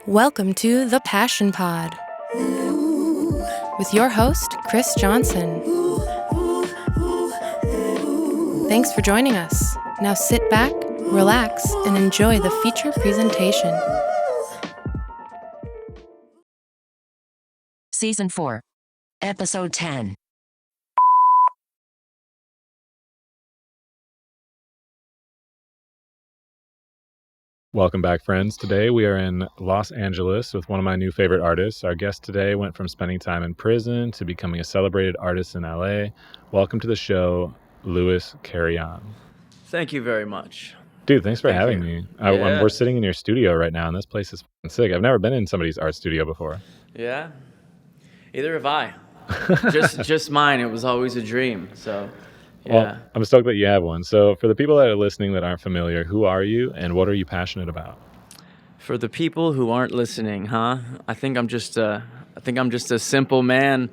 Welcome to The Passion Pod with your host, Chris Johnson. Thanks for joining us. Now sit back, relax, and enjoy the feature presentation. Season 4, Episode 10. Welcome back, friends. Today we are in Los Angeles with one of my new favorite artists. Our guest today went from spending time in prison to becoming a celebrated artist in LA. Welcome to the show, Louis Carreon. Thank you very much. Dude, thanks for having me. Yeah. We're sitting in your studio right now, and this place is f***ing sick. I've never been in somebody's art studio before. Yeah. Either have I. just mine. It was always a dream. So, yeah. Well, I'm stoked that you have one. So for the people that are listening that aren't familiar, who are you and what are you passionate about? For the people who aren't listening, I think I'm just a simple man.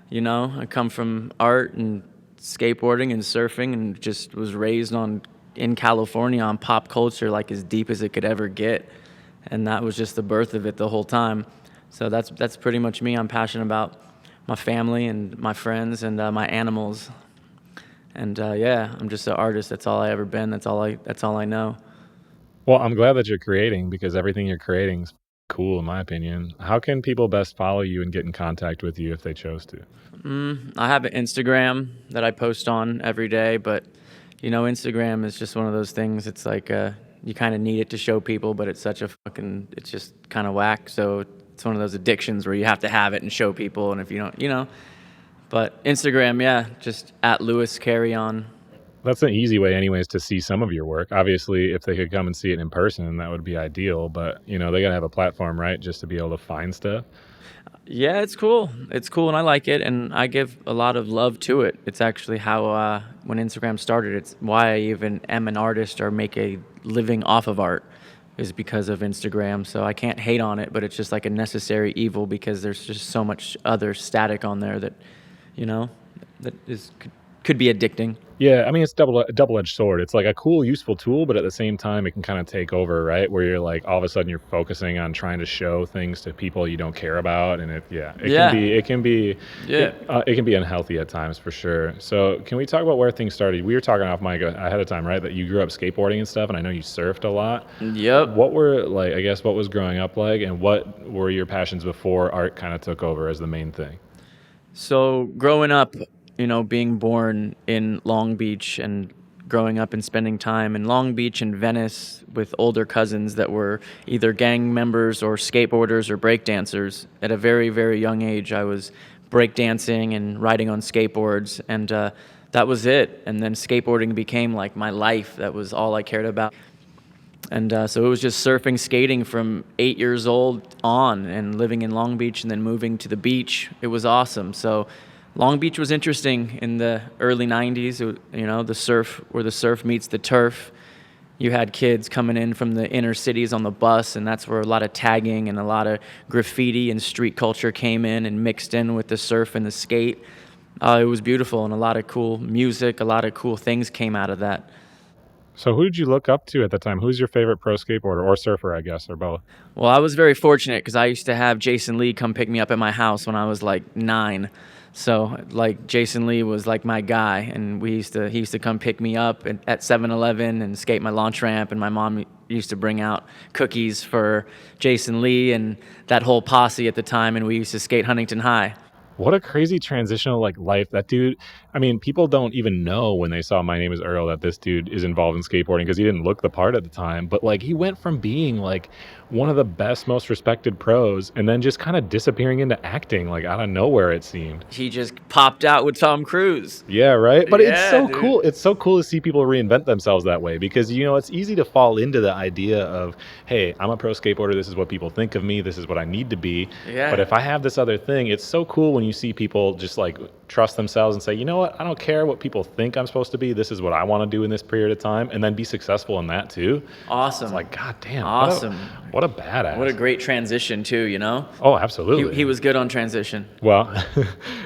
You know, I come from art and skateboarding and surfing, and just was raised in California on pop culture, like as deep as it could ever get, and that was just the birth of it the whole time. So that's pretty much me. I'm passionate about my family and my friends and my animals. And I'm just an artist. That's all I ever been. That's all I know. Well, I'm glad that you're creating because everything you're creating is cool, in my opinion. How can people best follow you and get in contact with you if they chose to? I have an Instagram that I post on every day, but you know, Instagram is just one of those things. It's like you kind of need it to show people, but it's it's just kind of whack. So it's one of those addictions where you have to have it and show people, and if you don't, you know. But Instagram, just at Louis Carreon. That's an easy way anyways to see some of your work. Obviously, if they could come and see it in person, that would be ideal. But, you know, they got to have a platform, right, just to be able to find stuff. Yeah, it's cool. It's cool, and I like it, and I give a lot of love to it. It's actually how, when Instagram started, it's why I even am an artist or make a living off of art is because of Instagram. So I can't hate on it, but it's just like a necessary evil because there's just so much other static on there that, you know, that could be addicting. Yeah, I mean, it's a double-edged sword. It's like a cool, useful tool, but at the same time, it can kind of take over, right? Where you're like, all of a sudden, you're focusing on trying to show things to people you don't care about, and it can be unhealthy at times for sure. So, can we talk about where things started? We were talking off mic ahead of time, right? That you grew up skateboarding and stuff, and I know you surfed a lot. Yep. What was growing up like, and what were your passions before art kind of took over as the main thing? So growing up, you know, being born in Long Beach and growing up and spending time in Long Beach and Venice with older cousins that were either gang members or skateboarders or breakdancers. At a very, very young age, I was breakdancing and riding on skateboards, and that was it. And then skateboarding became like my life. That was all I cared about. And so it was just surfing, skating from 8 years old on, and living in Long Beach and then moving to the beach. It was awesome. So Long Beach was interesting in the early 90s, you know, where the surf meets the turf. You had kids coming in from the inner cities on the bus, and that's where a lot of tagging and a lot of graffiti and street culture came in and mixed in with the surf and the skate. It was beautiful, and a lot of cool music, a lot of cool things came out of that. So who did you look up to at the time? Who's your favorite pro skateboarder or surfer, I guess, or both? Well, I was very fortunate because I used to have Jason Lee come pick me up at my house when I was like 9. So like Jason Lee was like my guy, and he used to come pick me up at 7-Eleven and skate my launch ramp, and my mom used to bring out cookies for Jason Lee and that whole posse at the time, and we used to skate Huntington High. What a crazy transitional life. That dude, I mean, people don't even know when they saw My Name is Earl that this dude is involved in skateboarding because he didn't look the part at the time. But like he went from being like one of the best, most respected pros and then just kind of disappearing into acting like out of nowhere, it seemed. He just popped out with Tom Cruise. Yeah, right? But it's so dude. Cool. It's so cool to see people reinvent themselves that way because, you know, it's easy to fall into the idea of, hey, I'm a pro skateboarder. This is what people think of me. This is what I need to be. Yeah. But if I have this other thing, it's so cool when when you see people just like trust themselves and say, you know what, I don't care what people think I'm supposed to be. This is what I want to do in this period of time, and then be successful in that too. Awesome. It's like, God damn. Awesome. What a badass. What a great transition too, you know? Oh, absolutely. He was good on transition. Well,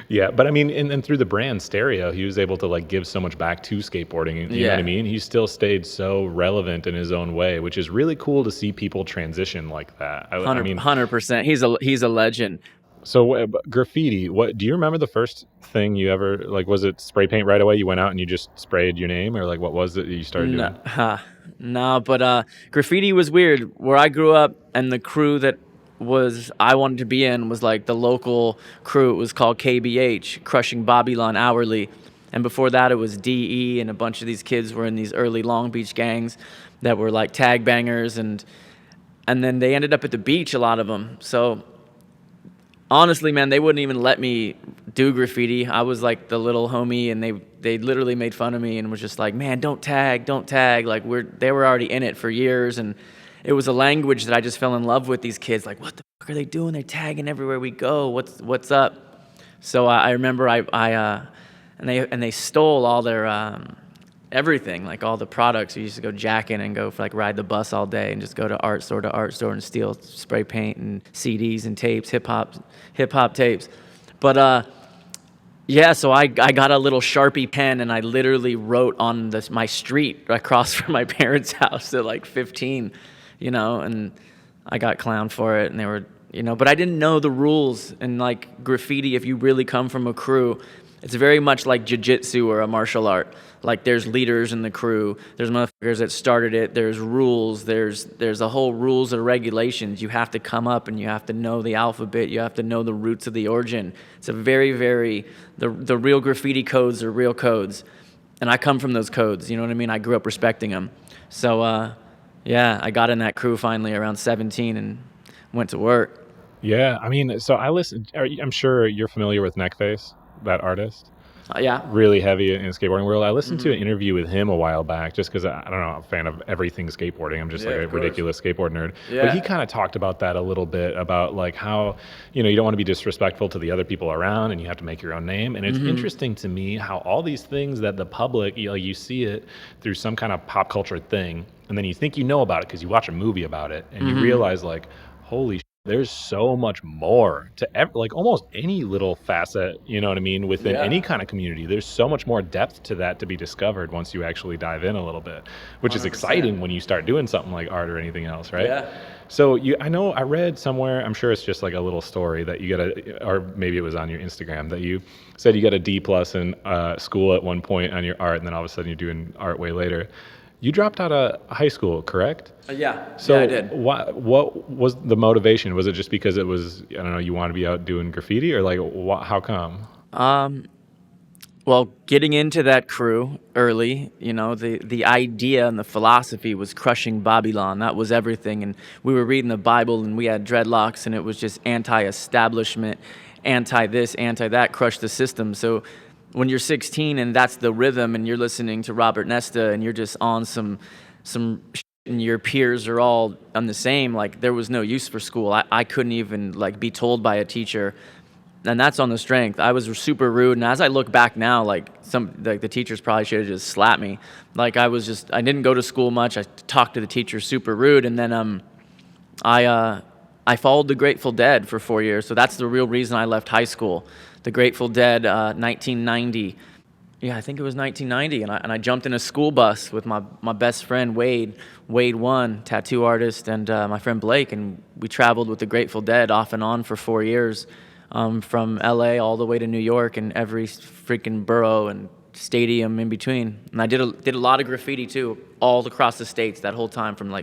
yeah, but I mean, and through the brand Stereo, he was able to like give so much back to skateboarding. You know what I mean? He still stayed so relevant in his own way, which is really cool to see people transition like that. I mean, 100%. He's a legend. So graffiti, what do you remember the first thing you ever, like, was it spray paint right away? You went out and you just sprayed your name, or like what was it that you started doing? No, but graffiti was weird. Where I grew up, and the crew that I wanted to be in was like the local crew. It was called KBH, Crushing Babylon Hourly. And before that, it was DE, and a bunch of these kids were in these early Long Beach gangs that were like tag bangers, and then they ended up at the beach, a lot of them. So honestly, man, they wouldn't even let me do graffiti. I was like the little homie, and they literally made fun of me and was just like, man, don't tag. Like they were already in it for years, and it was a language that I just fell in love with. These kids, like, what the fuck are they doing? They're tagging everywhere we go. What's up? So I remember and they stole all their everything, like all the products. We used to go jacking and go for like ride the bus all day and just go to art store and steal spray paint and CDs and tapes, hip hop tapes. But yeah, so I got a little Sharpie pen, and I literally wrote on my street across from my parents' house at like 15, you know, and I got clowned for it, and they were, you know, but I didn't know the rules. And like graffiti, if you really come from a crew, it's very much like jiu-jitsu or a martial art. Like there's leaders in the crew, there's motherfuckers that started it, there's rules, there's a whole rules and regulations. You have to come up and you have to know the alphabet, you have to know the roots of the origin. It's a very, very, the real graffiti codes are real codes. And I come from those codes, you know what I mean? I grew up respecting them. So yeah, I got in that crew finally around 17 and went to work. Yeah, I mean, so I'm sure you're familiar with Neckface, that artist. Yeah. Really heavy in the skateboarding world. I listened to an interview with him a while back just because, I don't know, I'm a fan of everything skateboarding. I'm just like a ridiculous skateboard nerd. Yeah. But he kind of talked about that a little bit, about like how, you know, you don't want to be disrespectful to the other people around and you have to make your own name. And it's interesting to me how all these things that the public, you see it through some kind of pop culture thing, and then you think you know about it because you watch a movie about it, and you realize like, holy there's so much more to like almost any little facet, you know what I mean, within any kind of community. There's so much more depth to that to be discovered once you actually dive in a little bit, which 100%. Is exciting when you start doing something like art or anything else, right? Yeah. So I know I read somewhere, I'm sure it's just like a little story that you got or maybe it was on your Instagram, that you said you got a D+ in school at one point on your art, and then all of a sudden you're doing art way later. You dropped out of high school, correct? Yeah. So yeah, I did. What was the motivation? Was it just because it was, I don't know, you want to be out doing graffiti, or like how come? Well, getting into that crew early, you know, the idea and the philosophy was crushing Babylon. That was everything. And we were reading the Bible, and we had dreadlocks, and it was just anti-establishment, anti-this, anti-that, crush the system. So when you're 16 and that's the rhythm, and you're listening to Robert Nesta, and you're just on some shit, and your peers are all on the same, like there was no use for school. I couldn't even like be told by a teacher, and that's on the strength. I was super rude, and as I look back now, like the teachers probably should have just slapped me. Like I didn't go to school much. I talked to the teacher super rude, and then I followed the Grateful Dead for 4 years. So that's the real reason I left high school. The Grateful Dead, 1990. Yeah, I think it was 1990, and I jumped in a school bus with my best friend Wade One, tattoo artist, and my friend Blake, and we traveled with the Grateful Dead off and on for 4 years, from LA all the way to New York and every freaking borough and stadium in between. And I did a lot of graffiti too, all across the states that whole time, from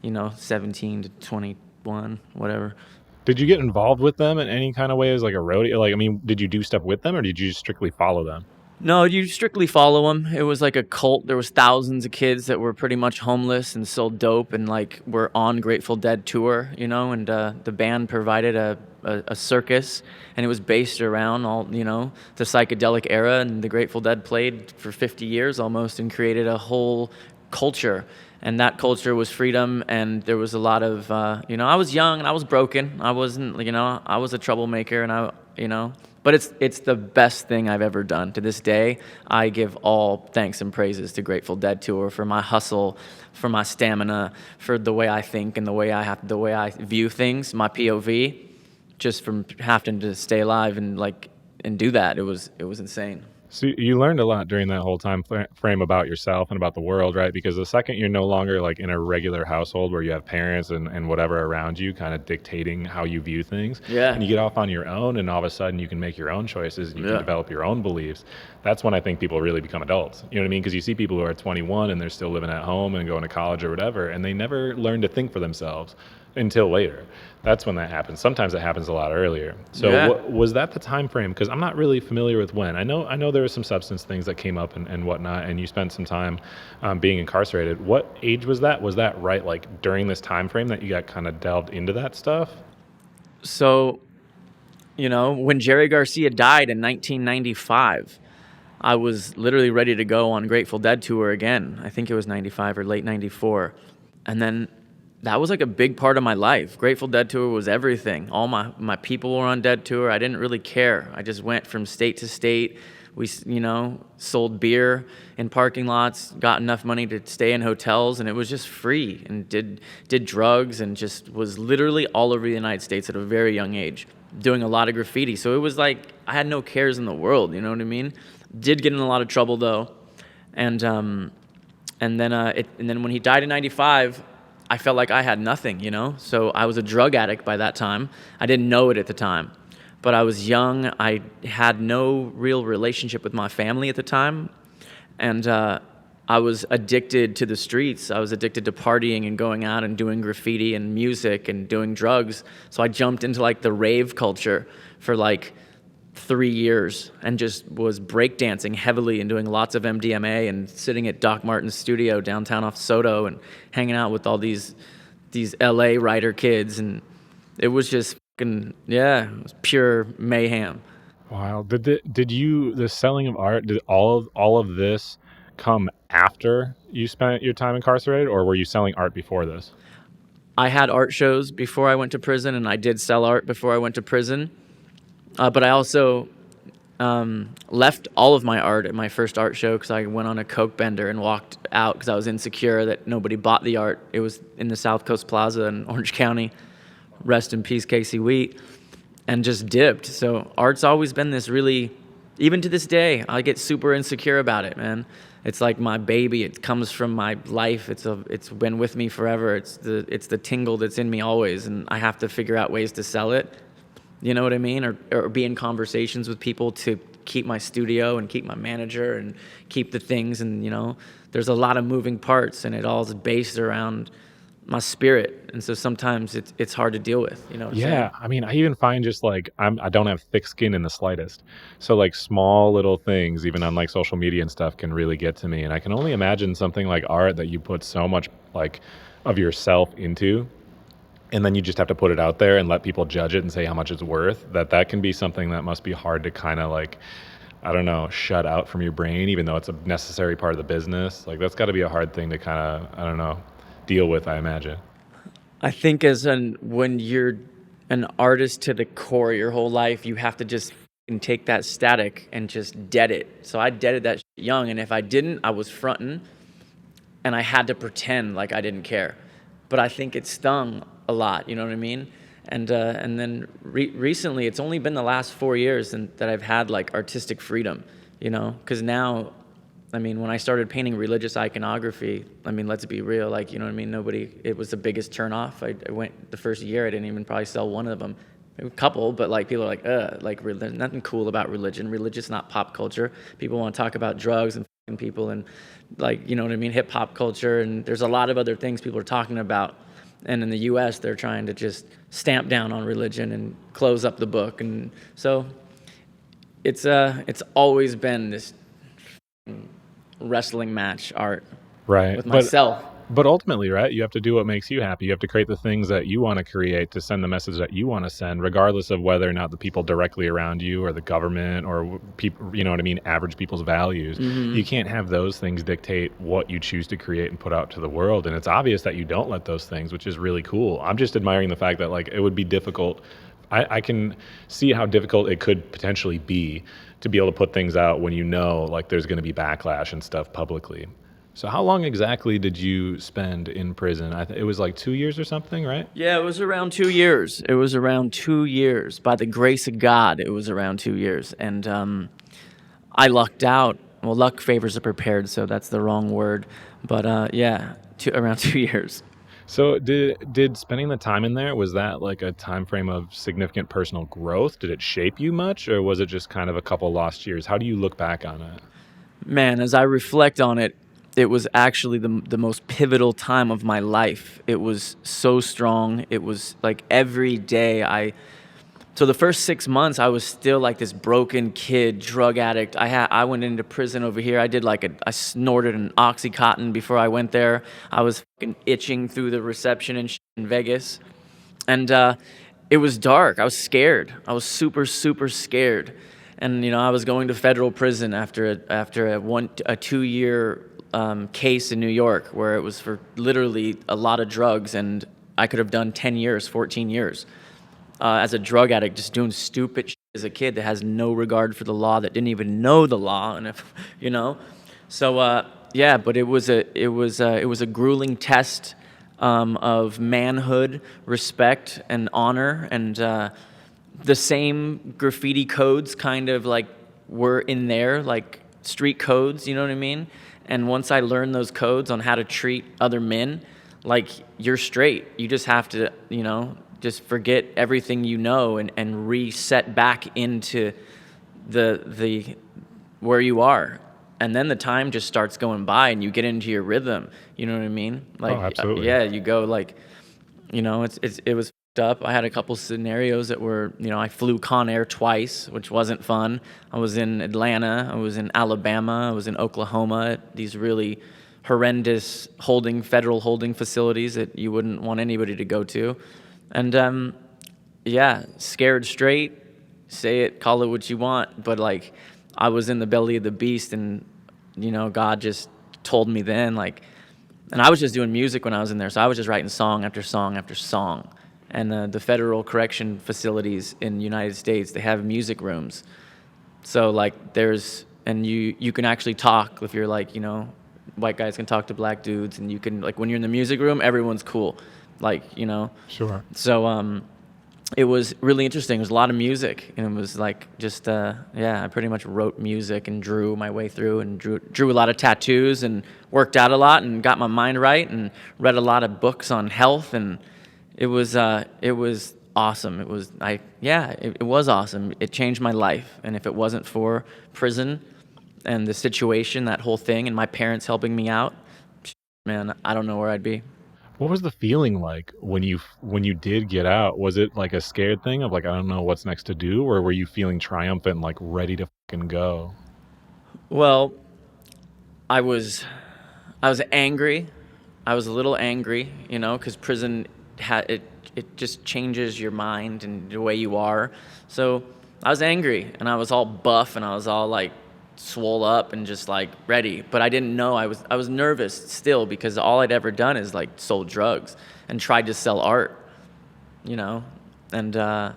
17 to 21, whatever. Did you get involved with them in any kind of way as like a roadie? Like, I mean, did you do stuff with them, or did you just strictly follow them? No, you strictly follow them. It was like a cult. There was thousands of kids that were pretty much homeless and sold dope, and were on Grateful Dead tour, you know, and the band provided a circus, and it was based around all, you know, the psychedelic era, and the Grateful Dead played for 50 years almost and created a whole culture. And that culture was freedom, and there was a lot of, I was young and I was broken. I wasn't, I was a troublemaker, and But it's the best thing I've ever done. To this day, I give all thanks and praises to Grateful Dead Tour for my hustle, for my stamina, for the way I think and the way I view things, my POV, just from having to stay alive and do that. It was insane. So you learned a lot during that whole time frame about yourself and about the world, right? Because the second you're no longer like in a regular household where you have parents and whatever around you kind of dictating how you view things, and you get off on your own, and all of a sudden you can make your own choices and you can develop your own beliefs. That's when I think people really become adults. You know what I mean? Because you see people who are 21 and they're still living at home and going to college or whatever, and they never learn to think for themselves until later. That's when that happens. Sometimes it happens a lot earlier. So was that the time frame? Because I'm not really familiar with when. I know there were some substance things that came up and whatnot, and you spent some time being incarcerated. What age was that? Was that right like during this time frame that you got kind of delved into that stuff? So, when Jerry Garcia died in 1995, I was literally ready to go on Grateful Dead tour again. I think it was 95 or late 94. And then that was like a big part of my life. Grateful Dead tour was everything. All my people were on Dead tour. I didn't really care. I just went from state to state. We, sold beer in parking lots, got enough money to stay in hotels, and it was just free, and did drugs, and just was literally all over the United States at a very young age, doing a lot of graffiti. So it was like I had no cares in the world, you know what I mean? Did get in a lot of trouble though. And then when he died in 95, I felt like I had nothing, So I was a drug addict by that time. I didn't know it at the time, but I was young. I had no real relationship with my family at the time, and I was addicted to the streets. I was addicted to partying and going out and doing graffiti and music and doing drugs. So I jumped into like the rave culture for like 3 years and just was breakdancing heavily and doing lots of MDMA and sitting at Doc Martin's studio downtown off Soto and hanging out with all these LA writer kids, and it was just fucking, it was pure mayhem. Wow. Did you the selling of art, did all of this come after you spent your time incarcerated, or were you selling art before this? I had art shows before I went to prison, and I did sell art before I went to prison. But I also left all of my art at my first art show because I went on a coke bender and walked out because I was insecure that nobody bought the art. It was in the South Coast Plaza in Orange County. Rest in peace, Casey Wheat. And just dipped. So art's always been this really, even to this day, I get super insecure about it, man. It's like my baby. It comes from my life. It's been with me forever. It's the tingle that's in me always, and I have to figure out ways to sell it. You know what I mean? Or be in conversations with people to keep my studio and keep my manager and keep the things. And, there's a lot of moving parts, and it all is based around my spirit. And so sometimes it's hard to deal with, Yeah. I mean, I even find just like, I don't have thick skin in the slightest. So like small little things, even on like social media and stuff, can really get to me. And I can only imagine something like art that you put so much like of yourself into, and then you just have to put it out there and let people judge it and say how much it's worth, that can be something that must be hard to kind of like, I don't know, shut out from your brain, even though it's a necessary part of the business. Like that's got to be a hard thing to kind of, I don't know, deal with, I imagine. I think when you're an artist to the core your whole life, you have to just take that static and just dead it. So I deaded that shit young, and if I didn't, I was fronting, and I had to pretend like I didn't care. But I think it stung a lot, you know what I mean? And then recently, it's only been the last 4 years that I've had like artistic freedom, because now, I mean, when I started painting religious iconography, I mean, let's be real, like, you know what I mean? It was the biggest turnoff. I went the first year, I didn't even probably sell one of them. A couple, but like people are like there's nothing cool about religion. Religion's not pop culture. People want to talk about drugs and f***ing people and like, you know what I mean, hip hop culture, and there's a lot of other things people are talking about. And in the U.S., they're trying to just stamp down on religion and close up the book, and so it's always been this wrestling match art, right, with myself. But ultimately, right, you have to do what makes you happy. You have to create the things that you want to create to send the message that you want to send, regardless of whether or not the people directly around you or the government or people, you know what I mean, average people's values. Mm-hmm. You can't have those things dictate what you choose to create and put out to the world. And it's obvious that you don't let those things, which is really cool. I'm just admiring the fact that like it would be difficult I can see how difficult it could potentially be to be able to put things out when you know like there's going to be backlash and stuff publicly. So how long exactly did you spend in prison? It was like 2 years or something, right? Yeah, it was around 2 years. It was around 2 years. By the grace of God, it was around 2 years. And I lucked out. Well, luck favors the prepared, so that's the wrong word. But yeah, around 2 years. So did spending the time in there, was that like a time frame of significant personal growth? Did it shape you much, or was it just kind of a couple lost years? How do you look back on it? Man, as I reflect on it, it was actually the most pivotal time of my life. It was so strong. It was like every day so the first 6 months, I was still like this broken kid, drug addict. I went into prison over here. I snorted an Oxycontin before I went there. I was fucking itching through the reception and shit in Vegas. And it was dark. I was scared. I was super, super scared. And, I was going to federal prison after a 2-year case in New York where it was for literally a lot of drugs, and I could have done 10 years, 14 years. As a drug addict, just doing stupid shit as a kid that has no regard for the law, that didn't even know the law, and so yeah. But it was a grueling test of manhood, respect, and honor, and the same graffiti codes kind of like were in there, like street codes. You know what I mean? And once I learned those codes on how to treat other men, like, you're straight. You just have to, just forget everything and reset back into the where you are, and then the time just starts going by and you get into your rhythm. You know what I mean? Like, absolutely. Yeah, you go like, it was fucked up. I had a couple scenarios that were, I flew Con Air twice, which wasn't fun. I was in Atlanta, I was in Alabama, I was in Oklahoma, these really horrendous federal holding facilities that you wouldn't want anybody to go to. And yeah, scared straight, say it, call it what you want, but like, I was in the belly of the beast, and God just told me then, like, and I was just doing music when I was in there, so I was just writing song after song after song. And the federal correction facilities in the United States, they have music rooms, so like you can actually talk if you're like, white guys can talk to black dudes, and you can, like, when you're in the music room, everyone's cool. Like, Sure. So it was really interesting. It was a lot of music, and it was like just I pretty much wrote music and drew my way through, and drew a lot of tattoos, and worked out a lot, and got my mind right, and read a lot of books on health, and it was awesome. It was awesome. It changed my life, and if it wasn't for prison and the situation, that whole thing, and my parents helping me out, man, I don't know where I'd be. What was the feeling like when you did get out? Was it like a scared thing of like, I don't know what's next to do, or were you feeling triumphant, like ready to fucking go? Well, I was angry. I was a little angry, because prison it just changes your mind and the way you are. So I was angry, and I was all buff, and I was all like swole up and just like ready, but I didn't know. I was nervous still, because all I'd ever done is like sold drugs and tried to sell art, and I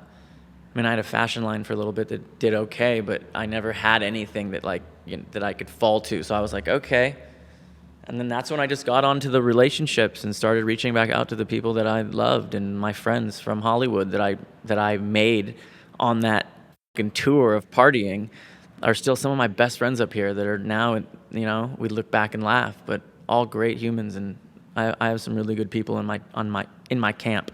had a fashion line for a little bit that did okay, but I never had anything that like that I could fall to. So I was like, okay. And then that's when I just got onto the relationships and started reaching back out to the people that I loved, and my friends from Hollywood that I made on that fucking tour of partying are still some of my best friends up here that are now, we look back and laugh, but all great humans, and I have some really good people in my camp.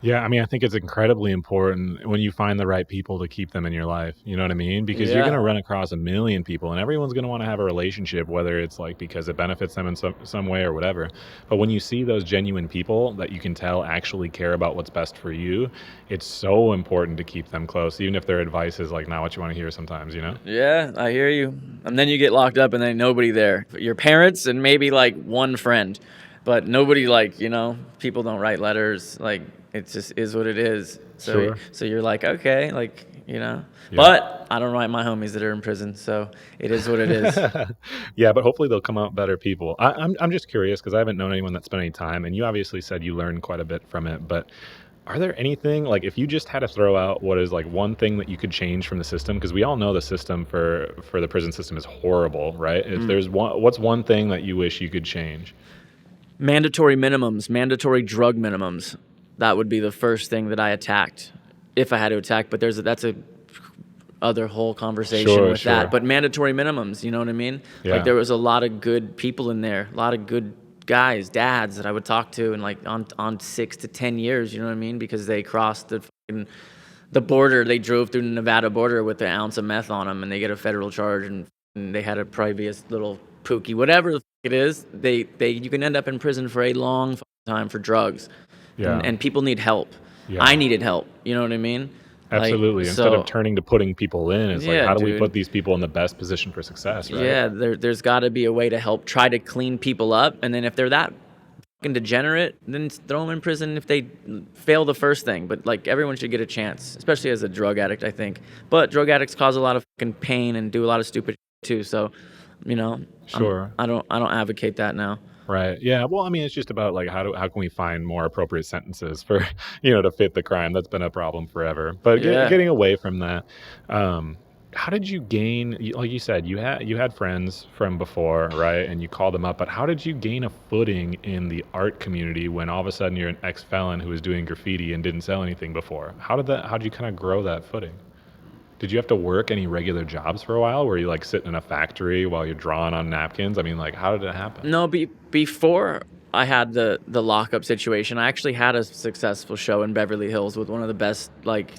Yeah, I think it's incredibly important when you find the right people to keep them in your life. You know what I mean? Because you're going to run across a million people, and everyone's going to want to have a relationship, whether it's like because it benefits them in some way or whatever. But when you see those genuine people that you can tell actually care about what's best for you, it's so important to keep them close, even if their advice is like not what you want to hear sometimes, Yeah, I hear you. And then you get locked up and then nobody there. Your parents and maybe like one friend, but nobody, like, people don't write letters, like, it just is what it is. So, Sure. So you're like, okay, like, Yeah. But I don't write my homies that are in prison, so it is what it is. Yeah, but hopefully they'll come out better people. I'm just curious because I haven't known anyone that spent any time, and you obviously said you learned quite a bit from it, but Are there anything, like, if you just had to throw out what is like one thing that you could change from the system? Because we all know the system for the prison system is horrible, right? If there's one, what's one thing that you wish you could change? Mandatory minimums, mandatory drug minimums. That would be the first thing that I attacked, if I had to attack. But that's a other whole conversation with Sure. that. But mandatory minimums, you know what I mean? Yeah. Like there was a lot of good people in there, a lot of good guys, dads that I would talk to, and like on 6 to 10 years, you know what I mean? Because they crossed the border, they drove through the Nevada border with an ounce of meth on them, and they get a federal charge, and they had a previous little pookie, whatever the it is. You can end up in prison for a long time for drugs. Yeah. And people need help. Yeah. I needed help. You know what I mean? Absolutely. Instead of turning to putting people in, it's like, how do we put these people in the best position for success, right? Yeah, there's got to be a way to help try to clean people up. And then if they're that fucking degenerate, then throw them in prison if they fail the first thing. But like everyone should get a chance, especially as a drug addict, I think. But drug addicts cause a lot of fucking pain and do a lot of stupid shit too. So, you know, Sure. I don't advocate that now. Right. Yeah. Well, I mean, it's just about like how can we find more appropriate sentences for to fit the crime? That's been a problem forever. But getting away from that, how did you gain? Like you said, you had friends from before, right? And you called them up. But how did you gain a footing in the art community when all of a sudden you're an ex-felon who was doing graffiti and didn't sell anything before? How did you kind of grow that footing? Did you have to work any regular jobs for a while? Were you like sitting in a factory while you're drawing on napkins? I mean, like, how did it happen? No, before I had the lockup situation, I actually had a successful show in Beverly Hills with one of the best like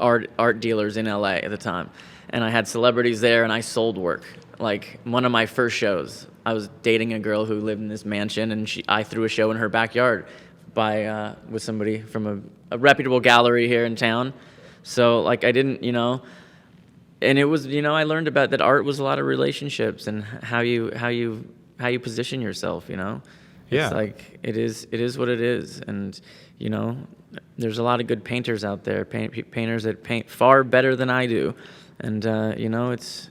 art dealers in LA at the time. And I had celebrities there, and I sold work. Like one of my first shows, I was dating a girl who lived in this mansion, and I threw a show in her backyard with somebody from a reputable gallery here in town. So like I didn't, and it was, I learned about that art was a lot of relationships and how you position yourself, Yeah. It's like it is what it is. And, there's a lot of good painters out there, painters that paint far better than I do. And, it's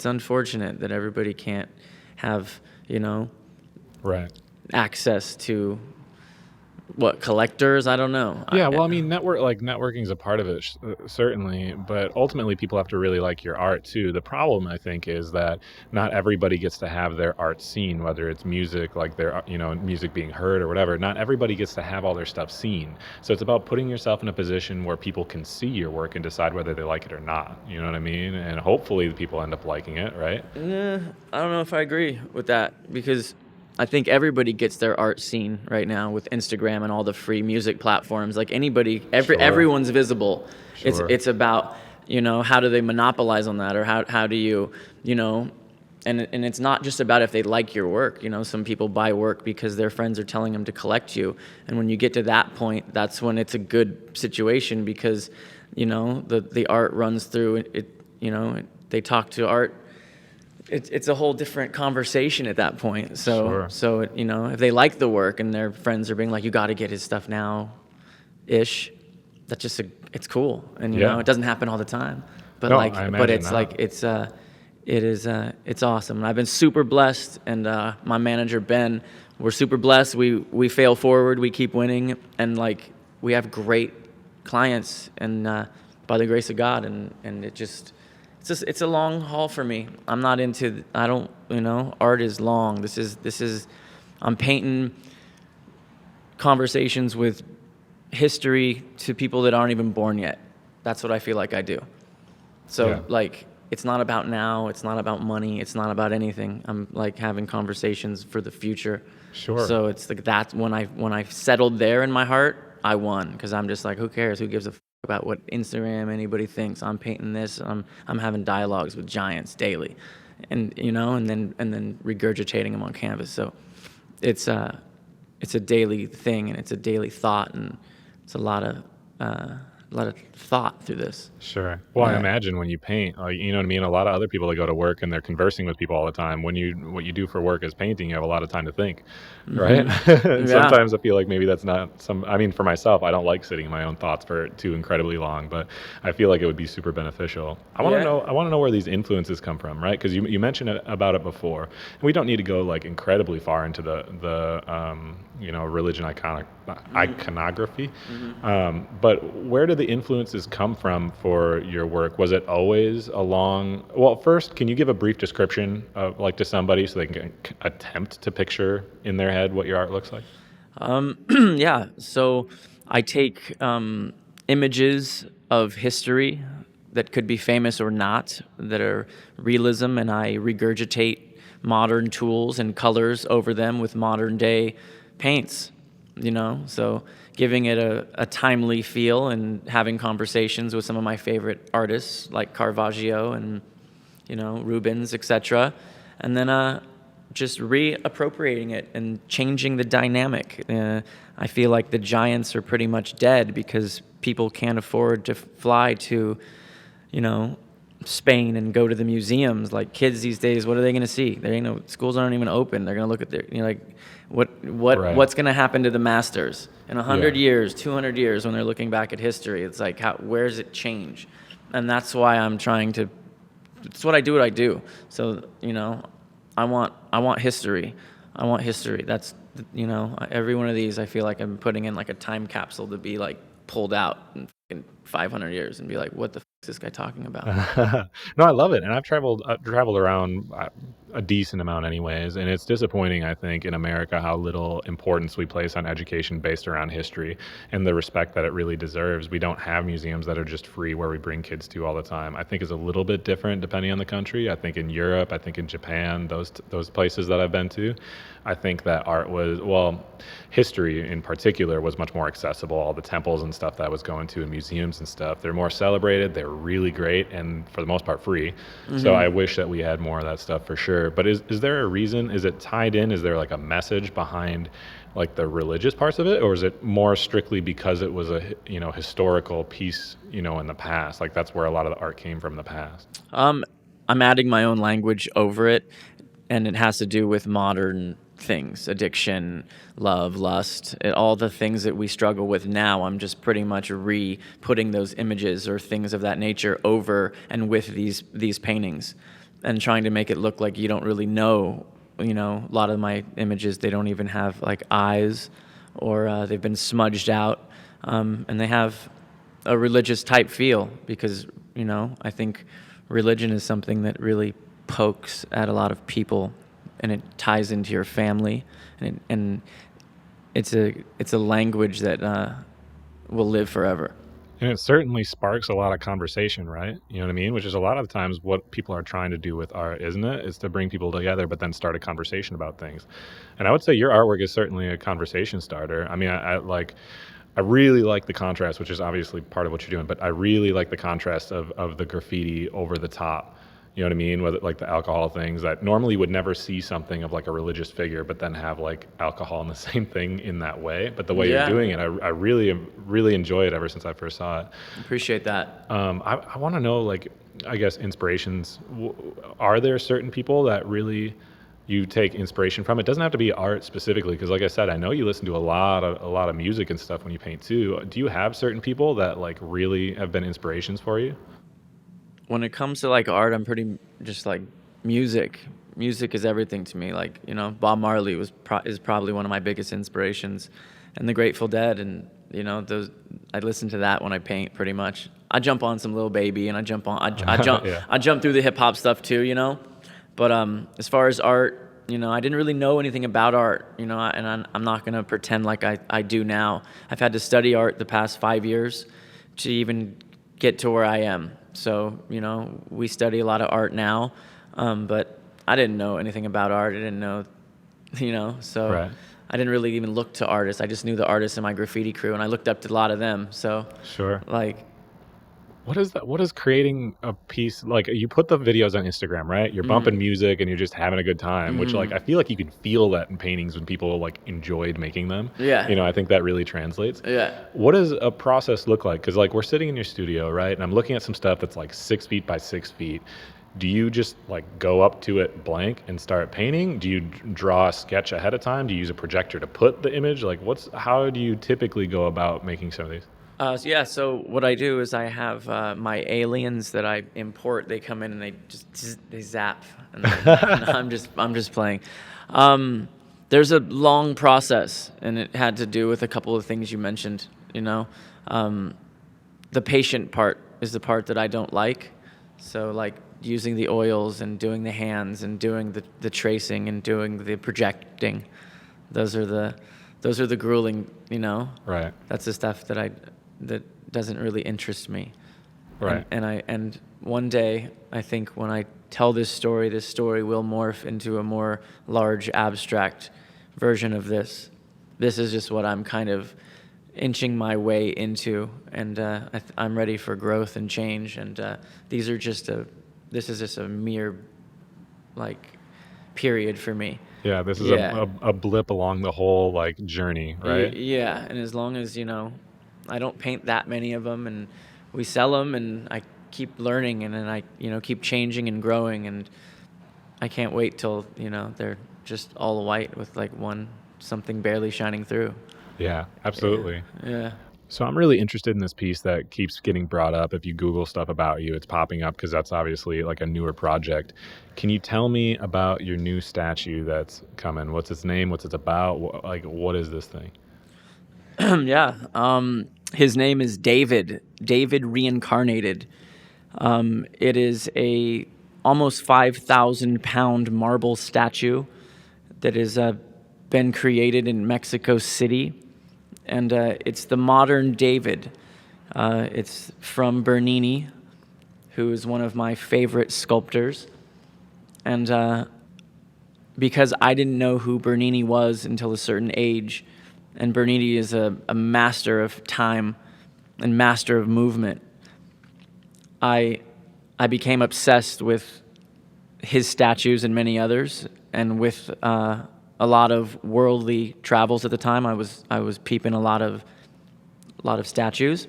unfortunate that everybody can't have, Right. access to collectors? I don't know. Yeah, well, I mean, networking is a part of it, certainly, but ultimately people have to really like your art too. The problem, I think, is that not everybody gets to have their art seen, whether it's music, like their, music being heard or whatever. Not everybody gets to have all their stuff seen. So it's about putting yourself in a position where people can see your work and decide whether they like it or not. You know what I mean? And hopefully the people end up liking it, right? I don't know if I agree with that, because I think everybody gets their art seen right now with Instagram and all the free music platforms. Like everyone's visible. Sure. It's about, how do they monopolize on that, or how do you, and it's not just about if they like your work. Some people buy work because their friends are telling them to collect you. And when you get to that point, that's when it's a good situation, because, the art runs through it, they talk to art. It's a whole different conversation at that point. So, if they like the work and their friends are being like, you got to get his stuff now, that's just it's cool. And it doesn't happen all the time. But it's awesome. And I've been super blessed, and my manager Ben, we're super blessed. We fail forward, we keep winning, and like we have great clients, and by the grace of God, and it's a long haul for me. I'm not into, art is long. I'm painting conversations with history to people that aren't even born yet. That's what I feel like I do. So it's not about now, it's not about money, it's not about anything. I'm like having conversations for the future. Sure. So it's like that's when I settled there in my heart, I won, because I'm just like, who cares? Who gives a about what Instagram anybody thinks? I'm painting this. I'm having dialogues with giants daily, and and then regurgitating them on canvas. So it's a daily thing, and it's a daily thought, and it's a lot of thought through this. Sure. Well, I Yeah. imagine when you paint, like, you know what I mean? A lot of other people that go to work and they're conversing with people all the time. What you do for work is painting, you have a lot of time to think, right? Hmm. And Yeah. sometimes I feel like maybe that's not I mean, for myself, I don't like sitting in my own thoughts for too incredibly long, but I feel like it would be super beneficial. Yeah. I want to know where these influences come from, right? Because you mentioned about it before. And we don't need to go like incredibly far into the religion iconography. But where do the influences come from for your work? Was it always well, first, can you give a brief description of like to somebody so they can attempt to picture in their head what your art looks like? Yeah. So I take images of history that could be famous or not, that are realism, and I regurgitate modern tools and colors over them with modern day paints. So giving it a timely feel and having conversations with some of my favorite artists like Caravaggio and Rubens, etc. And then just reappropriating it and changing the dynamic. I feel like the giants are pretty much dead because people can't afford to fly to, Spain and go to the museums. Like kids these days, what are they going to see? They ain't no schools aren't even open. They're going to look at their, Right. what's going to happen to the masters in 100 Yeah. years, 200 years when they're looking back at history? It's like where's it change? And that's why I'm trying to. It's what I do. So I want history. I want history. That's every one of these I feel like I'm putting in like a time capsule to be like pulled out in 500 years and be like, what the f- is this guy talking about? No, I love it, and I've traveled around a decent amount, anyways. And it's disappointing, I think, in America how little importance we place on education based around history and the respect that it really deserves. We don't have museums that are just free where we bring kids to all the time. I think is a little bit different depending on the country. I think in Europe, I think in Japan, those places that I've been to, I think that history in particular was much more accessible. All the temples and stuff that I was going to and museums and stuff, they're more celebrated. They're really great and for the most part free. So I wish that we had more of that stuff for sure. But is there a reason? Is it tied in? Is there like a message behind like the religious parts of it? Or is it more strictly because it was a historical piece, in the past? Like that's where a lot of the art came from in the past. I'm adding my own language over it, and it has to do with modern things: addiction, love, lust, all the things that we struggle with now. I'm just pretty much putting those images or things of that nature over and with these paintings, and trying to make it look like you don't really know. A lot of my images, they don't even have like eyes, or they've been smudged out, and they have a religious type feel because I think religion is something that really pokes at a lot of people, and it ties into your family, and it's a language that will live forever. And it certainly sparks a lot of conversation, right? You know what I mean? Which is a lot of the times what people are trying to do with art, isn't it? Is to bring people together, but then start a conversation about things. And I would say your artwork is certainly a conversation starter. I mean, I really like the contrast, which is obviously part of what you're doing, but I really like the contrast of the graffiti over the top. You know what I mean? With like the alcohol things that normally you would never see something of like a religious figure, but then have like alcohol and the same thing in that way. But the way Yeah. you're doing it, I really enjoy it ever since I first saw it. Appreciate that. I want to know, like, I guess inspirations. Are there certain people that really you take inspiration from? It doesn't have to be art specifically, because like I said, I know you listen to a lot of music and stuff when you paint too. Do you have certain people that like really have been inspirations for you? When it comes to like art, I'm pretty just like music. Music is everything to me. Like Bob Marley is probably one of my biggest inspirations, and the Grateful Dead, and those. I listen to that when I paint pretty much. I jump on some Lil Baby, and I jump Yeah. I jump through the hip hop stuff too. But as far as art, I didn't really know anything about art, and I'm not gonna pretend like I do now. I've had to study art the past 5 years to even get to where I am. So, we study a lot of art now, but I didn't know anything about art. I didn't know, so Right. I didn't really even look to artists. I just knew the artists in my graffiti crew, and I looked up to a lot of them. So, Sure. like, What is creating a piece like you put the videos on Instagram, right? You're bumping music and you're just having a good time, which like I feel like you can feel that in paintings when people like enjoyed making them. Yeah. You know, I think that really translates. Yeah. What does a process look like? Because like we're sitting in your studio, right? And I'm looking at some stuff that's like 6 feet by 6 feet. Do you just like go up to it blank and start painting? Do you draw a sketch ahead of time? Do you use a projector to put the image? Like how do you typically go about making some of these? So what I do is I have my aliens that I import. They come in and they zap, and I'm just playing. There's a long process, and it had to do with a couple of things you mentioned. You know, the patient part is the part that I don't like. So like using the oils and doing the hands and doing the tracing and doing the projecting. Those are the grueling. You know, Right. That's the stuff that doesn't really interest me. Right. And one day, I think when I tell this story will morph into a more large, abstract version of this. This is just what I'm kind of inching my way into, and I'm ready for growth and change. And this is just a mere, like, period for me. Yeah, this is Yeah. a blip along the whole like journey, right? Yeah, and as long as, I don't paint that many of them, and we sell them, and I keep learning, and then I, keep changing and growing, and I can't wait till, they're just all white with like something barely shining through. Yeah, absolutely. Yeah. So I'm really interested in this piece that keeps getting brought up. If you Google stuff about you, it's popping up because that's obviously like a newer project. Can you tell me about your new statue that's coming? What's its name? What's it about? What is this thing? Yeah. His name is David Reincarnated. It is a almost 5,000 pound marble statue that has been created in Mexico City. And it's the modern David. It's from Bernini, who is one of my favorite sculptors. And because I didn't know who Bernini was until a certain age, and Bernini is a master of time and master of movement, I became obsessed with his statues and many others, and with a lot of worldly travels at the time. I was peeping a lot of statues,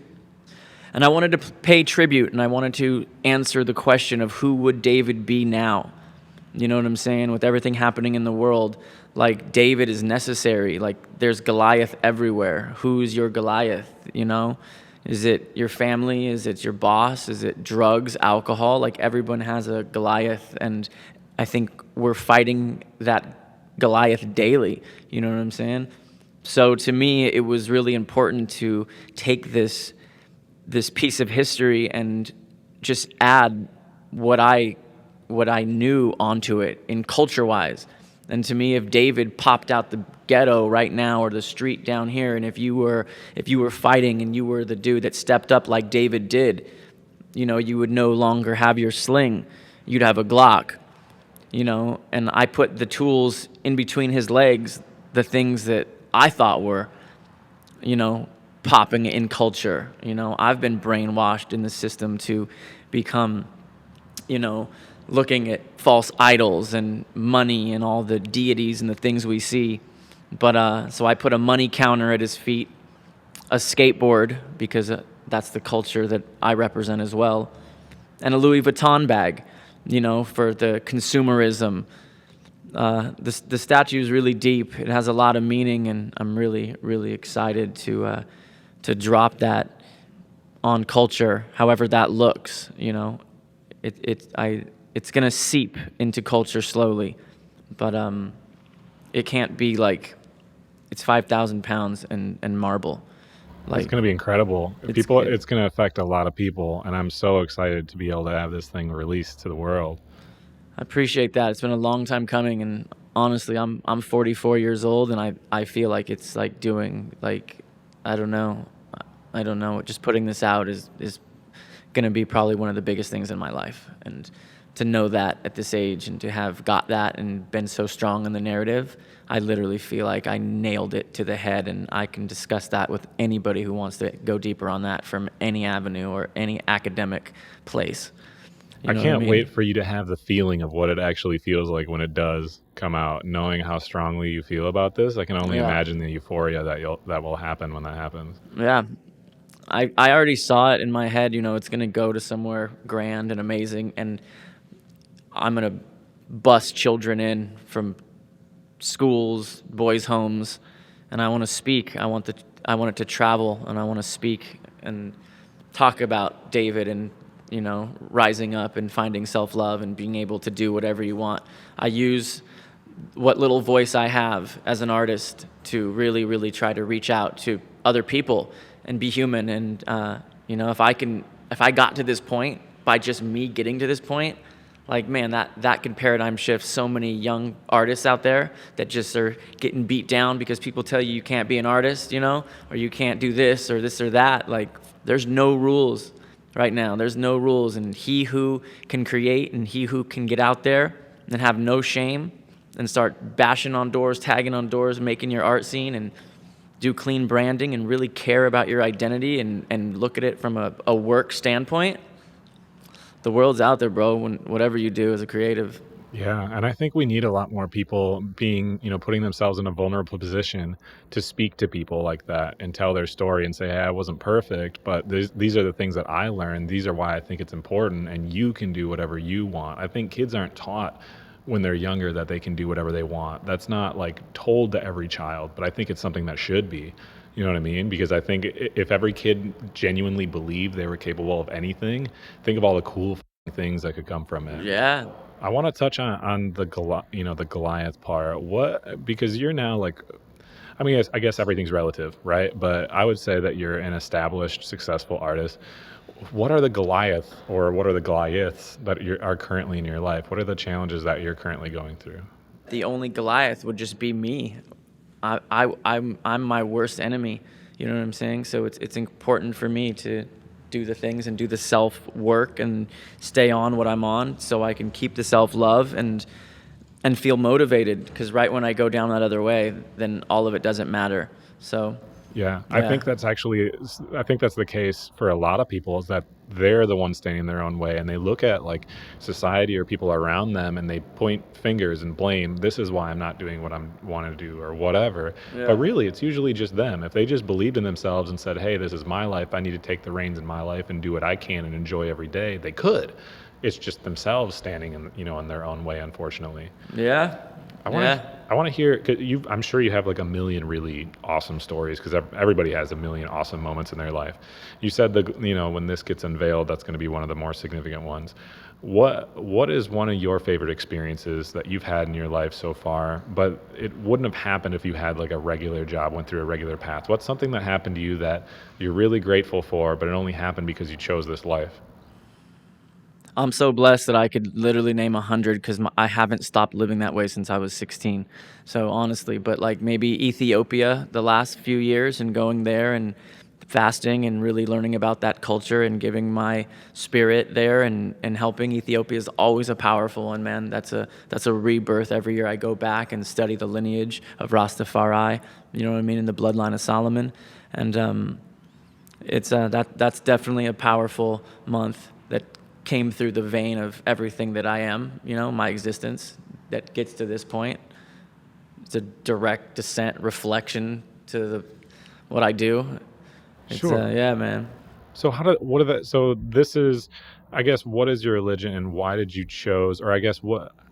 and I wanted to pay tribute, and I wanted to answer the question of who would David be now. You know what I'm saying? With everything happening in the world, like, David is necessary. Like, there's Goliath everywhere. Who's your Goliath? You know, is it your family? Is it your boss? Is it drugs, alcohol? Like, everyone has a Goliath, and I think we're fighting that Goliath daily. You know what I'm saying? So to me, it was really important to take this piece of history and just add what I knew onto it in culture-wise. And to me, if David popped out the ghetto right now or the street down here, and if you were fighting and you were the dude that stepped up like David did, you know, you would no longer have your sling. You'd have a Glock, you know. And I put the tools in between his legs, the things that I thought were, you know, popping in culture. You know, I've been brainwashed in the system to become, you know, looking at false idols and money and all the deities and the things we see. But so I put a money counter at his feet, a skateboard, because that's the culture that I represent as well, and a Louis Vuitton bag, you know, for the consumerism. The statue is really deep. It has a lot of meaning, and I'm really, really excited to drop that on culture, however that looks. You know, it's gonna seep into culture slowly, but it can't be like it's 5,000 pounds and marble. Like, it's going to be incredible. It's going to affect a lot of people, and I'm so excited to be able to have this thing released to the world. I appreciate that. It's been a long time coming, and honestly, I'm 44 years old, and I feel like it's like doing, like, I don't know. Just putting this out is going to be probably one of the biggest things in my life, and to know that at this age and to have got that and been so strong in the narrative, I literally feel like I nailed it to the head, and I can discuss that with anybody who wants to go deeper on that from any avenue or any academic place. You I know what can't mean? wait for you to have the feeling of what it actually feels like when it does come out, knowing how strongly you feel about this. I can only Yeah. imagine the euphoria that will happen when that happens. Yeah. I already saw it in my head, it's going to go to somewhere grand and amazing, and I'm going to bus children in from schools, boys' homes, and I want to speak. I want it to travel, and I want to speak and talk about David and, rising up and finding self-love and being able to do whatever you want. I use what little voice I have as an artist to really, really try to reach out to other people and be human. And, if I got to this point by just me getting to this point, like, man, that could paradigm shift so many young artists out there that just are getting beat down because people tell you can't be an artist, or you can't do this or that. Like, there's no rules right now. There's no rules. And he who can create and he who can get out there and have no shame and start bashing on doors, tagging on doors, making your art scene and do clean branding and really care about your identity and look at it from a work standpoint, the world's out there, bro, whatever you do as a creative. Yeah, and I think we need a lot more people being, putting themselves in a vulnerable position to speak to people like that and tell their story and say, hey, I wasn't perfect, but these are the things that I learned. These are why I think it's important, and you can do whatever you want. I think kids aren't taught when they're younger that they can do whatever they want. That's not like told to every child, but I think it's something that should be. You know what I mean? Because I think if every kid genuinely believed they were capable of anything, think of all the cool things that could come from it. Yeah. I want to touch on the the Goliath part. Because you're now like, I mean, I guess everything's relative, right? But I would say that you're an established, successful artist. What are the Goliaths that are currently in your life? What are the challenges that you're currently going through? The only Goliath would just be me. I'm my worst enemy. You know what I'm saying? So it's important for me to do the things and do the self work and stay on what I'm on, so I can keep the self love and feel motivated. Because right when I go down that other way, then all of it doesn't matter. So. Yeah, I think that's the case for a lot of people, is that they're the ones standing in their own way, and they look at like society or people around them and they point fingers and blame, this is why I'm not doing what I want to do or whatever. Yeah. But really, it's usually just them. If they just believed in themselves and said, hey, this is my life, I need to take the reins in my life and do what I can and enjoy every day, they could. It's just themselves standing in their own way, unfortunately. Yeah. I want to hear, cause I'm sure you have like a million really awesome stories, because everybody has a million awesome moments in their life. You said when this gets unveiled, that's going to be one of the more significant ones. What is one of your favorite experiences that you've had in your life so far, but it wouldn't have happened if you had like a regular job, went through a regular path? What's something that happened to you that you're really grateful for, but it only happened because you chose this life? I'm so blessed that I could literally name 100, because I haven't stopped living that way since I was 16. So honestly, but like maybe Ethiopia the last few years, and going there and fasting and really learning about that culture and giving my spirit there and helping. Ethiopia is always a powerful one, man. That's a rebirth. Every year I go back and study the lineage of Rastafari, you know what I mean, in the bloodline of Solomon. And it's that's definitely a powerful month that came through the vein of everything that I am, my existence that gets to this point. It's a direct descent reflection to what I do. Sure. Yeah, man. So so this is, I guess, what is your religion and why did you chose, or I guess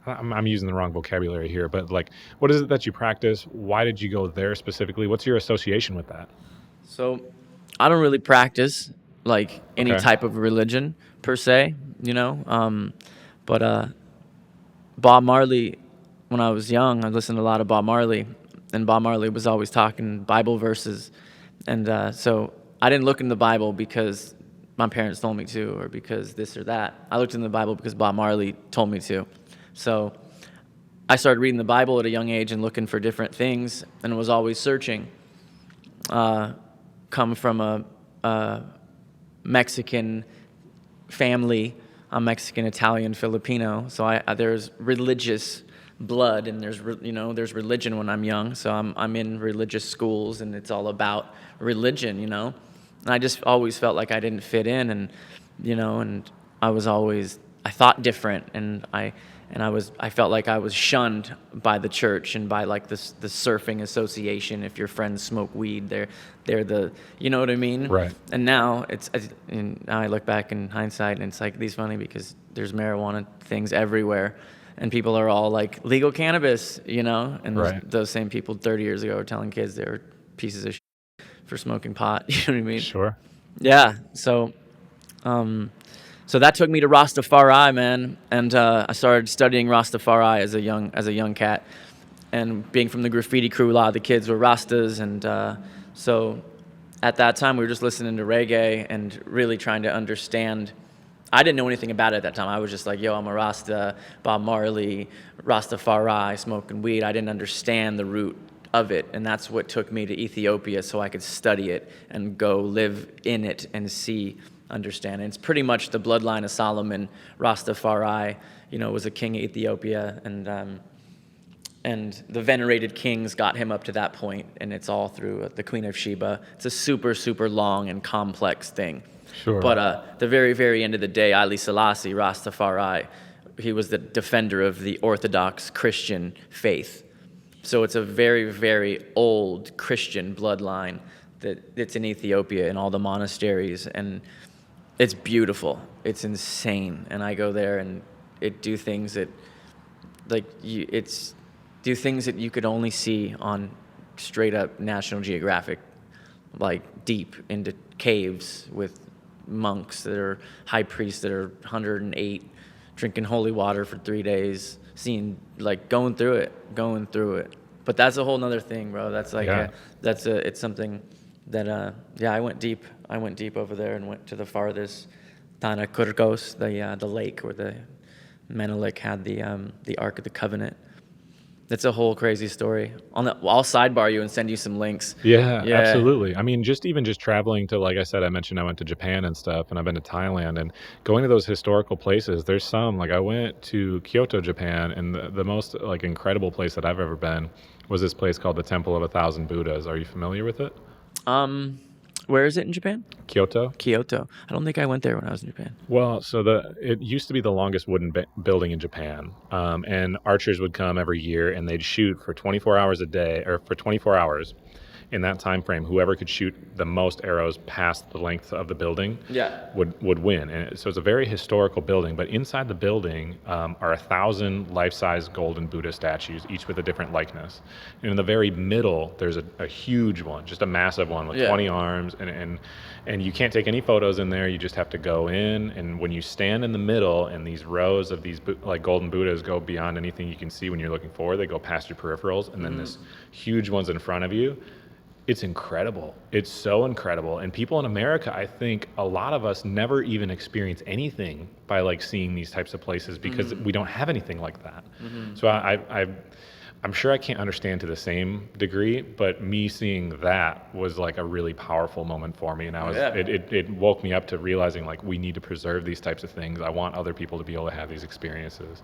I'm using the wrong vocabulary here, but like, what is it that you practice? Why did you go there specifically? What's your association with that? So I don't really practice like any Okay. type of religion per se, but Bob Marley, when I was young, I listened to a lot of Bob Marley, and Bob Marley was always talking Bible verses. And so I didn't look in the Bible because my parents told me to, or because this or that. I looked in the Bible because Bob Marley told me to. So I started reading the Bible at a young age and looking for different things, and was always searching. Come from a Mexican family I'm Mexican, Italian, Filipino, so there's religious blood, and there's religion when I'm young, so I'm in religious schools, and it's all about religion, And I just always felt like I didn't fit in, and and I thought different, and I felt like I was shunned by the church and by like the surfing association. If your friends smoke weed, they're the, you know what I mean? Right. And now now I look back in hindsight, and it's like these funny because there's marijuana things everywhere, and people are all like legal cannabis, and those same people 30 years ago were telling kids they were pieces of shit for smoking pot. You know what I mean? Sure. Yeah. So that took me to Rastafari, man, and I started studying Rastafari as a young cat, and being from the graffiti crew, a lot of the kids were Rastas, and so at that time we were just listening to reggae and really trying to understand. I didn't know anything about it at that time. I was just like, yo, I'm a Rasta, Bob Marley, Rastafari, smoking weed. I didn't understand the root of it, and that's what took me to Ethiopia so I could study it and go live in it and understand. And it's pretty much the bloodline of Solomon. Rastafari, was a king of Ethiopia, and the venerated kings got him up to that point, and it's all through the Queen of Sheba. It's a super, super long and complex thing. Sure. But the very, very end of the day, Haile Selassie, Rastafari, he was the defender of the Orthodox Christian faith. So it's a very, very old Christian bloodline that's in Ethiopia in all the monasteries, and it's beautiful. It's insane, and I go there and do things that you could only see on straight up National Geographic, like deep into caves with monks that are high priests that are 108, drinking holy water for 3 days, going through it. But that's a whole nother thing, bro. That's like it's something that I went deep over there and went to the farthest, Tana Kurgos, the lake where the Menelik had the Ark of the Covenant. That's a whole crazy story. I'll sidebar you and send you some links. Yeah, absolutely. I mean, just traveling to, like I said, I mentioned I went to Japan and stuff, and I've been to Thailand, and going to those historical places, there's some, like I went to Kyoto, Japan, and the most like incredible place that I've ever been was this place called the Temple of 1,000 Buddhas. Are you familiar with it? Where is it in Japan? Kyoto. I don't think I went there when I was in Japan. Well, so it used to be the longest wooden building in Japan, and archers would come every year and they'd shoot for 24 hours a day, or for 24 hours. In that time frame, whoever could shoot the most arrows past the length of the building would win. And so it's a very historical building, but inside the building are 1,000 life-size golden Buddha statues, each with a different likeness. And in the very middle, there's a huge one, just a massive one with 20 arms, and you can't take any photos in there. You just have to go in, and when you stand in the middle and these rows of these like golden Buddhas go beyond anything you can see when you're looking forward, they go past your peripherals, and then this huge one's in front of you. It's incredible. It's so incredible. And people in America, I think a lot of us never even experience anything by like seeing these types of places because we don't have anything like that. So I'm sure I can't understand to the same degree, but me seeing that was like a really powerful moment for me. And it woke me up to realizing like we need to preserve these types of things. I want other people to be able to have these experiences.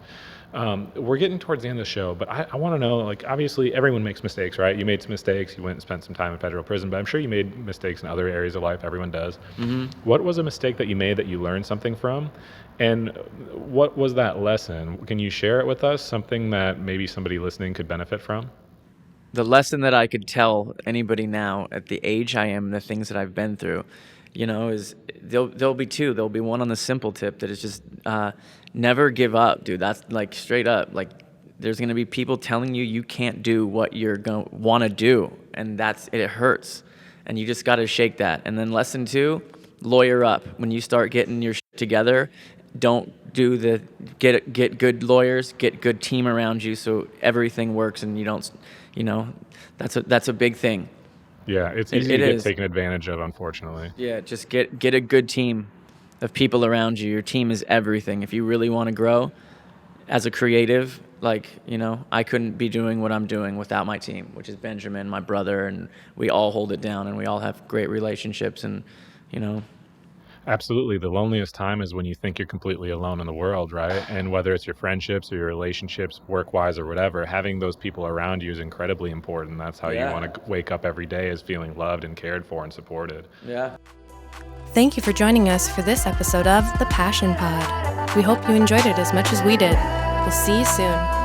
We're getting towards the end of the show, but I want to know, like, obviously everyone makes mistakes, right? You made some mistakes. You went and spent some time in federal prison, but I'm sure you made mistakes in other areas of life. Everyone does. What was a mistake that you made that you learned something from? And what was that lesson? Can you share it with us? Something that maybe somebody listening could benefit from? The lesson that I could tell anybody now at the age I am, the things that I've been through, is there'll be two. There'll be one on the simple tip that is just never give up, dude. That's like straight up. Like there's going to be people telling you can't do what you're going to want to do, and it hurts. And you just got to shake that. And then lesson two, lawyer up. When you start getting your shit together, don't do get good lawyers, get good team around you so everything works and you don't, that's a big thing. Yeah, it's easy to get taken advantage of, unfortunately. Yeah, just get a good team of people around you. Your team is everything. If you really want to grow as a creative, I couldn't be doing what I'm doing without my team, which is Benjamin, my brother, and we all hold it down and we all have great relationships and. Absolutely. The loneliest time is when you think you're completely alone in the world, right? And whether it's your friendships or your relationships, work-wise or whatever, having those people around you is incredibly important. That's how you want to wake up every day, is feeling loved and cared for and supported. Yeah. Thank you for joining us for this episode of The Passion Pod. We hope you enjoyed it as much as we did. We'll see you soon.